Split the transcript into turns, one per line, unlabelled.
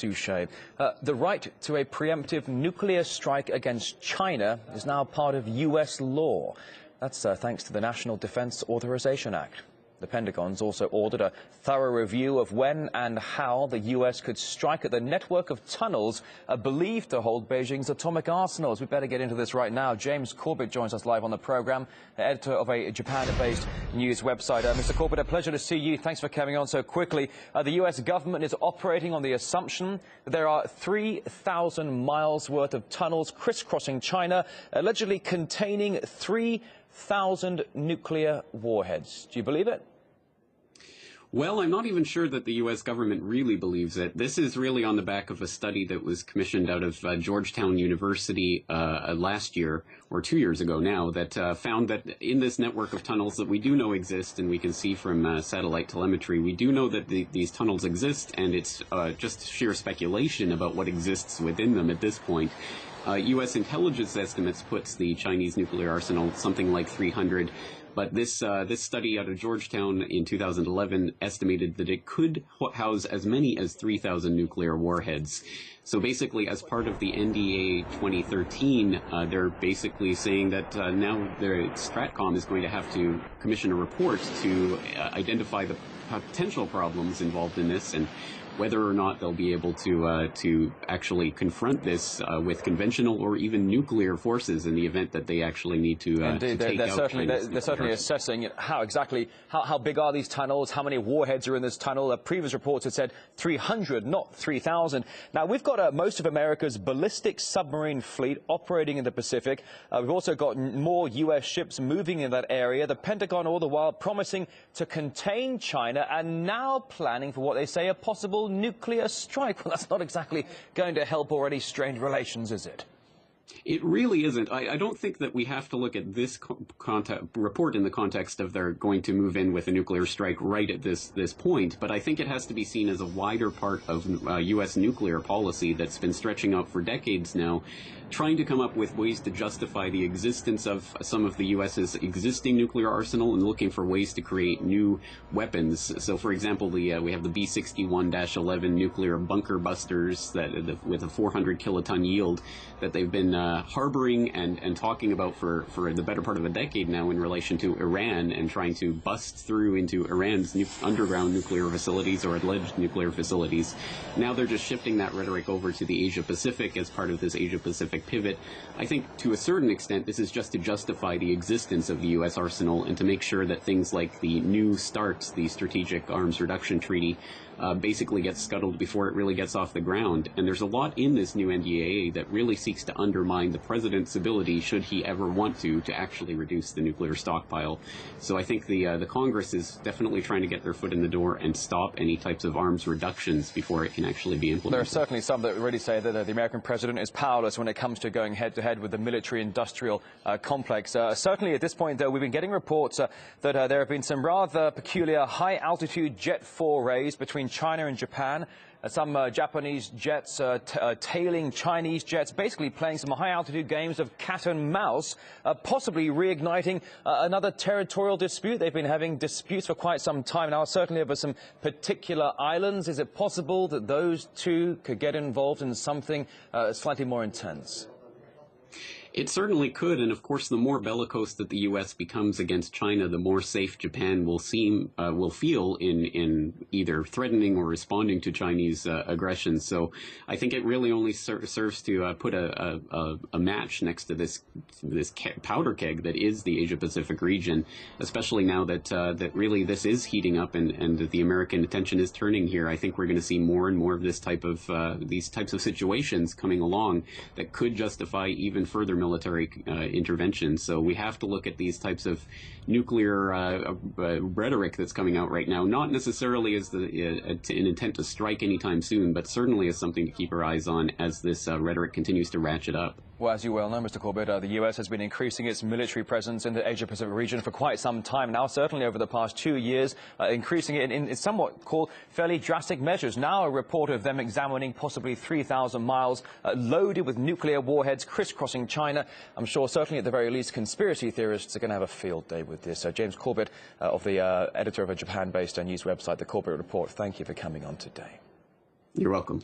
Touche. The right to a preemptive nuclear strike against China is now part of U.S. law. That's thanks to the National Defense Authorization Act. The Pentagon's also ordered a thorough review of when and how the U.S. could strike at the network of tunnels believed to hold Beijing's atomic arsenals. We better get into this right now. James Corbett joins us live on the program, editor of a Japan-based news website. Mr. Corbett, a pleasure to see you. Thanks for coming on so quickly. The U.S. government is operating on the assumption that there are 3,000 miles worth of tunnels crisscrossing China, allegedly containing 3,000 nuclear warheads. Do you believe it?
Well, I'm not even sure that the U.S. government really believes it. This is really on the back of a study that was commissioned out of Georgetown University last year, or 2 years ago now, that found that in this network of tunnels that we do know exist, and we can see from satellite telemetry, we do know that these tunnels exist, and it's just sheer speculation about what exists within them at this point. U.S. intelligence estimates puts the Chinese nuclear arsenal something like 300. But this study out of Georgetown in 2011 estimated that it could house as many as 3,000 nuclear warheads. So basically, as part of the NDA 2013, they're basically saying that now the Stratcom is going to have to commission a report to identify the potential problems involved in this and whether or not they'll be able to actually confront this with conventional or even nuclear forces in the event that they actually need to take out China's
they're certainly assessing how big are these tunnels, how many warheads are in this tunnel. Previous reports had said 300, not 3,000. Now, we've got most of America's ballistic submarine fleet operating in the Pacific. We've also got more U.S. ships moving in that area. The Pentagon all the while promising to contain China and now planning for what they say a possible nuclear strike. Well, that's not exactly going to help already strained relations, is it?
It really isn't. I don't think that we have to look at this report in the context of they're going to move in with a nuclear strike right at this point, but I think it has to be seen as a wider part of U.S. nuclear policy that's been stretching out for decades now, trying to come up with ways to justify the existence of some of the U.S.'s existing nuclear arsenal and looking for ways to create new weapons. So, for example, we have the B-61-11 nuclear bunker busters with a 400 kiloton yield that they've been harboring and talking about for the better part of a decade now in relation to Iran and trying to bust through into Iran's underground nuclear facilities or alleged nuclear facilities. Now they're just shifting that rhetoric over to the Asia-Pacific as part of this Asia-Pacific pivot. I think to a certain extent this is just to justify the existence of the U.S. arsenal and to make sure that things like the New START, the Strategic Arms Reduction Treaty, basically gets scuttled before it really gets off the ground. And there's a lot in this new NDAA that really seeks to undermine the president's ability, should he ever want to actually reduce the nuclear stockpile. So I think the Congress is definitely trying to get their foot in the door and stop any types of arms reductions before it can actually be implemented.
There are certainly some that really say that the American president is powerless when it comes to going head-to-head with the military-industrial complex. Certainly at this point, though, we've been getting reports that there have been some rather peculiar high-altitude jet forays between China and Japan. Some Japanese jets tailing Chinese jets, basically playing some high-altitude games of cat and mouse, possibly reigniting another territorial dispute. They've been having disputes for quite some time now, certainly over some particular islands. Is it possible that those two could get involved in something slightly more intense?
It certainly could, and of course the more bellicose that the U.S. becomes against China, the more safe Japan will feel in either threatening or responding to Chinese aggression. So I think it really only serves to put a match next to this powder keg that is the Asia-Pacific region, especially now that really this is heating up and that the American attention is turning here. I think we're going to see more and more of these types of situations coming along that could justify even further military intervention. So we have to look at these types of nuclear rhetoric that's coming out right now, not necessarily as an intent to strike anytime soon, but certainly as something to keep our eyes on as this rhetoric continues to ratchet up.
Well, as you well know, Mr. Corbett, the U.S. has been increasing its military presence in the Asia-Pacific region for quite some time now, certainly over the past 2 years, increasing it in somewhat called fairly drastic measures. Now a report of them examining possibly 3,000 miles loaded with nuclear warheads crisscrossing China. I'm sure certainly at the very least conspiracy theorists are going to have a field day with this. James Corbett, of the editor of a Japan-based news website, The Corbett Report, thank you for coming on today.
You're welcome.